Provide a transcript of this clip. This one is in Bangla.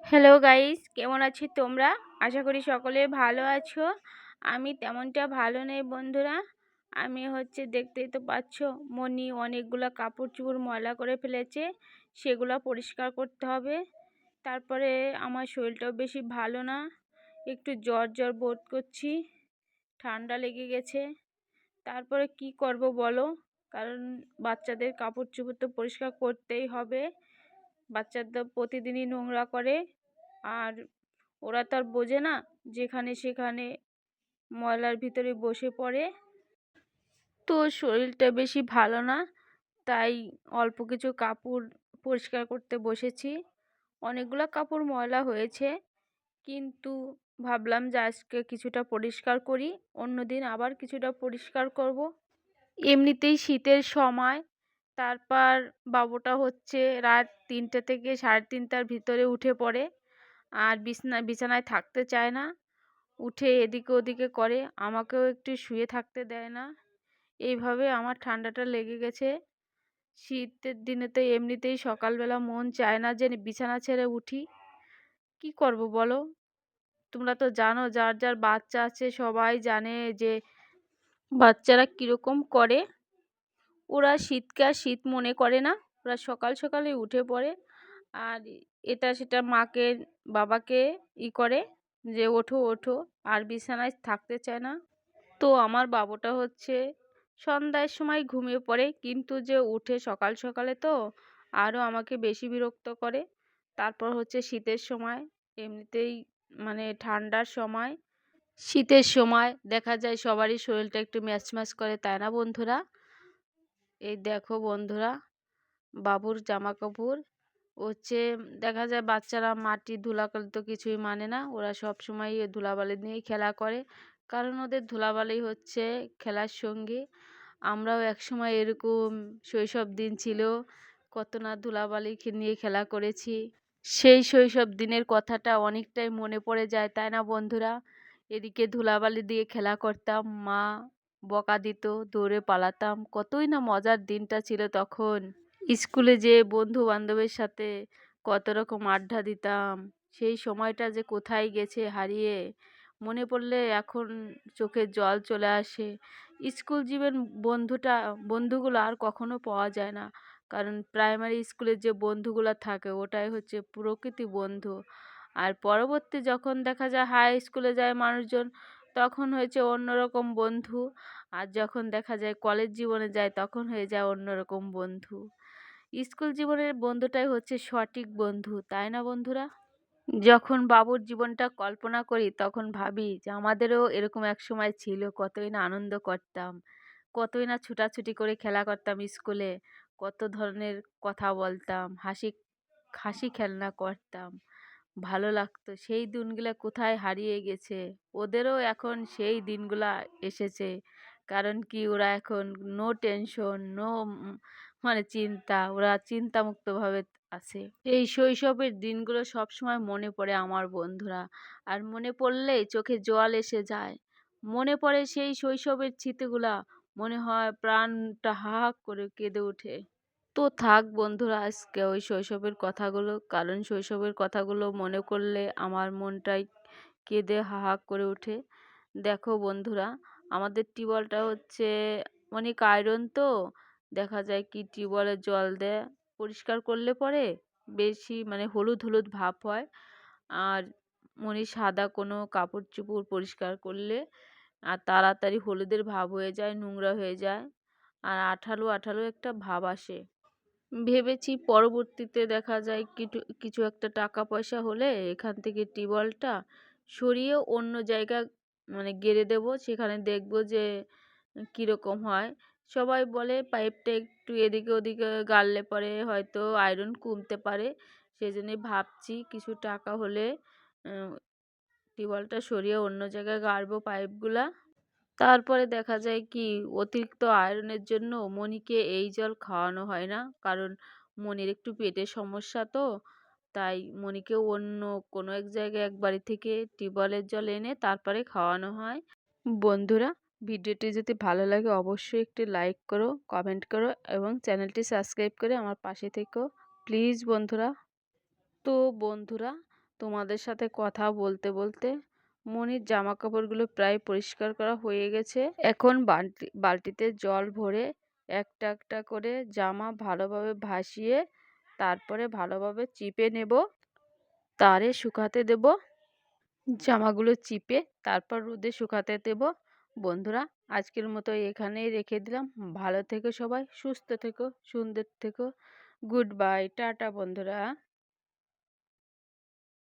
হ্যালো গাইস, কেমন আছো তোমরা? আশা করি সকলে ভালো আছো। আমি তেমনটা ভালো নেই বন্ধুরা। আমি দেখতেই তো পাচ্ছ, মনি অনেকগুলো কাপড় চোপড় ময়লা করে ফেলেছে, সেগুলো পরিষ্কার করতে হবে। তারপরে আমার শরীরটাও বেশি ভালো না, একটু জ্বর জ্বর বোধ করছি, ঠান্ডা লেগে গেছে। তারপরে কি করব বলো, কারণ বাচ্চাদের কাপড় চোপড় তো পরিষ্কার করতেই হবে। বাচ্চাদের প্রতিদিনই নোংরা করে, আর ওরা তো আর বোঝে না, যেখানে সেখানে ময়লার ভিতরে বসে পড়ে। তো শরীরটা বেশি ভালো না, তাই অল্প কিছু কাপড় পরিষ্কার করতে বসেছি। অনেকগুলো কাপড় ময়লা হয়েছে, কিন্তু ভাবলাম যে আজকে কিছুটা পরিষ্কার করি, অন্যদিন আবার কিছুটা পরিষ্কার করব। এমনিতেই শীতের সময়। তারপর বাবুটা রাত 3টে থেকে 3:30টার ভিতরে উঠে পড়ে, আর বিছানায় থাকতে চায় না, উঠে এদিকে ওদিকে করে, আমাকেও একটু শুয়ে থাকতে দেয় না। এইভাবে আমার ঠান্ডাটা লেগে গেছে। শীতের দিনে তো এমনিতেই সকালবেলা মন চায় না যে বিছানা ছেড়ে উঠি। কি করব বলো? তোমরা তো জানো, যার যার বাচ্চা আছে সবাই জানে যে বাচ্চারা কিরকম করে। ওরা শীতকে আর শীত মনে করে না, ওরা সকাল সকালে উঠে পড়ে, আর এটা সেটা মাকে বাবাকে করে যে ওঠো ওঠো, আর বিছানায় থাকতে চায় না। তো আমার বাবুটা সন্ধ্যার সময় ঘুমিয়ে পড়ে, কিন্তু যে উঠে সকাল সকালে, তো আরও আমাকে বেশি বিরক্ত করে। তারপর শীতের সময়, এমনিতেই মানে ঠান্ডার সময়, শীতের সময় দেখা যায় সবারই শরীরটা একটু ম্যাচ ম্যাচ করে, তাই না বন্ধুরা? এই দেখো বন্ধুরা, বাবুর জামা কাপড় দেখা যায় বাচ্চারা মাটি ধুলাবালি তো কিছুই মানে না, ওরা সব সময় ধুলাবালি নিয়েই খেলা করে, কারণ ওদের ধুলাবালি খেলার সঙ্গী। আমরাও একসময় এরকম শৈশব দিন ছিল, কত না ধুলাবালি নিয়ে খেলা করেছি। সেই শৈশব দিনের কথাটা অনেকটাই মনে পড়ে যায়, তাই না বন্ধুরা? এদিকে ধুলাবালি দিয়ে খেলা করতাম, মা বকা দিত, দৌড়ে পালাতাম, কতই না মজার দিনটা ছিল তখন। স্কুলে যে বন্ধু বান্ধবের সাথে কত রকম আড্ডা দিতাম, সেই সময়টা যে কোথায় গেছে হারিয়ে, মনে পড়লে এখন চোখে জল চলে আসে। স্কুল জীবন বন্ধুগুলো আর কখনো পাওয়া যায় না, কারণ প্রাইমারি স্কুলের যে বন্ধুগুলো থাকে ওটাই প্রকৃতি বন্ধু। আর পরবর্তী যখন দেখা যায় হাই স্কুলে যায় মানুষজন, তখন অন্যরকম বন্ধু। আর যখন দেখা যায় কলেজ জীবনে যায়, তখন হয়ে যায় অন্যরকম বন্ধু। স্কুল জীবনের বন্ধুটাই সঠিক বন্ধু, তাই না বন্ধুরা? যখন বাবুর জীবনটা কল্পনা করি, তখন ভাবি যে আমাদেরও এরকম এক সময় ছিল, কতই না আনন্দ করতাম, কতই না ছুটাছুটি করে খেলা করতাম স্কুলে, কত ধরনের কথা বলতাম, হাসি হাসি খেলনা করতাম, ভালো লাগতো। সেই দিনগুলা কোথায় হারিয়ে গেছে। ওদেরও এখন সেই দিনগুলা এসেছে, কারণ কি ওরা এখন নো টেনশন, নো মানে চিন্তা, ওরা চিন্তামুক্তভাবে আছে। এই শৈশবের দিনগুলো সব সময় মনে পড়ে আমার বন্ধুরা, আর মনে পড়লেই চোখে জল এসে যায়। মনে পড়ে সেই শৈশবের স্মৃতিগুলা, মনে হয় প্রাণটা হা হা করে কেঁদে ওঠে। তো থাক বন্ধুরা, আজকে ওই শৈশবের কথাগুলো, কারণ শৈশবের কথাগুলো মনে করলে আমার মনটাই কেঁদে হাহা করে ওঠে। দেখো বন্ধুরা, আমাদের টিউবওয়েলটা অনেক আয়রন, তো দেখা যায় কি টিউবওয়েলের জল দেয় পরিষ্কার করলে পরে বেশি হলুদ হলুদ ভাব হয়, আর সাদা কোনো কাপড় চোপড় পরিষ্কার করলে আর তাড়াতাড়ি হলুদের ভাব হয়ে যায়, নোংরা হয়ে যায়, আর আঠালো আঠালো একটা ভাব আসে। ভেবেছি পরবর্তীতে দেখা যায় কিছু একটা টাকা পয়সা হলে এখান থেকে টিউবওয়েলটা সরিয়ে অন্য জায়গা গেড়ে দেব, সেখানে দেখব যে কীরকম হয়। সবাই বলে পাইপটা একটু এদিকে ওদিকে গাড়লে পরে হয়তো আয়রন কমতে পারে, সেই জন্যই ভাবছি কিছু টাকা হলে টিউবওয়েলটা সরিয়ে অন্য জায়গায় গাড়বো পাইপগুলা। তারপরে দেখা যায় কি অতিরিক্ত আয়রনের জন্য মনিকে এই জল খাওয়ানো হয় না, কারণ মনির একটু পেটের সমস্যা, তো তাই মনিকে অন্য কোনো এক জায়গায় এক বাড়ি থেকে টিউবওয়েলের জল এনে তারপরে খাওয়ানো হয়। বন্ধুরা, ভিডিওটি যদি ভালো লাগে অবশ্যই একটি লাইক করো, কমেন্ট করো এবং চ্যানেলটি সাবস্ক্রাইব করে আমার পাশে থেকো প্লিজ বন্ধুরা। তো বন্ধুরা, তোমাদের সাথে কথা বলতে বলতে মনির জামা কাপড়গুলো প্রায় পরিষ্কার করা হয়ে গেছে। এখন বালতিতে জল ভরে একটা একটা করে জামা ভালোভাবে ভাসিয়ে তারপরে ভালোভাবে চিপে নেব, তারে শুকাতে দেব। জামাগুলো চিপে তারপর রোদে শুকাতে দেব। বন্ধুরা, আজকের মতো এখানেই রেখে দিলাম। ভালো থেকো সবাই, সুস্থ থেকো, সুন্দর থেকো। গুড বাই, টাটা বন্ধুরা।